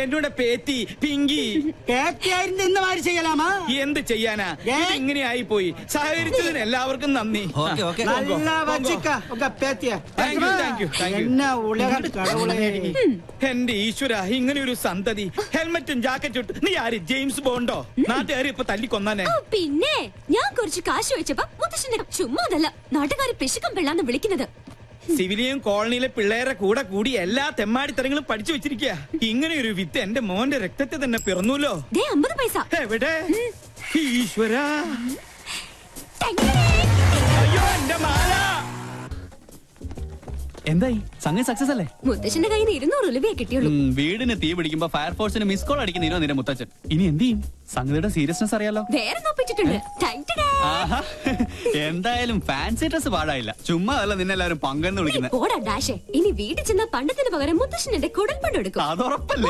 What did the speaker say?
എന്നോട് പേത്തി പിങ്കി എന്ത് ചെയ്യാനാ ഇങ്ങനെ ആയി പോയി. സഹകരിച്ചതിന് എല്ലാവർക്കും നന്ദി. എന്റെ ഈശ്വര, ഇങ്ങനെ ഒരു സന്തതി. ഹെൽമെറ്റും ജാക്കറ്റും ഇട്ട് നീ ആര് ജെയിംസ് ബോണ്ടോ? നാട്ടുകാർ ഇപ്പൊ തല്ലിക്കൊന്നാനെ. പിന്നെ ഞാൻ കുറച്ച് കാശ് വെച്ചപ്പോ മുത്തശ്ശന്റെ ചുമ്മാതല്ല നാട്ടുകാര് പിശുക്കം പിള്ളാന്ന് വിളിക്കുന്നത്. സിവിലിയൻ കോളനിയിലെ പിള്ളേരെ കൂടെ കൂടി എല്ലാ തെമ്മാടിത്തരങ്ങളും പഠിച്ചു വെച്ചിരിക്കുക. ഇങ്ങനെ ഒരു വിത്ത് എന്റെ മോന്റെ രക്തത്തെ തന്നെ പിറന്നൂല്ലോ. 50 പൈസ എവിടെ? ഈശ്വര, അയ്യോ എന്റെ മാല. എന്തായി? സംഗതി സക്സസ് അല്ലേ? മുത്തശ്ശന്റെ കയ്യിൽ നിന്ന് 200 രൂപയെ കിട്ടിയുള്ളൂ. വീടിന് തീ പിടിക്കുമ്പോ ഫയർഫോഴ്സിന് മിസ് കോൾ അടിക്കുന്നതിനോ നിന്റെ മുത്തച്ഛൻ. ഇനി എന്ത് ചെയ്യും? സംഗതിയുടെ സീരിയസ്നെസ് അറിയാലോ. വേറെ നോപ്പിച്ചിട്ടുണ്ട്. എന്തായാലും ഫാൻസി ഡ്രസ് പാടായില്ല. ചുമ്മാ അല്ല നിന്നെല്ലാവരും പങ്കെന്ന് വിളിക്കുന്നത്. ഇനി വീട്ടിൽ ചെന്ന പണ്ടത്തിന് പകരം മുത്തശ്ശൻ എന്റെ കുടൽ പണ്ടെടുക്കും. അത് ഉറപ്പല്ലേ?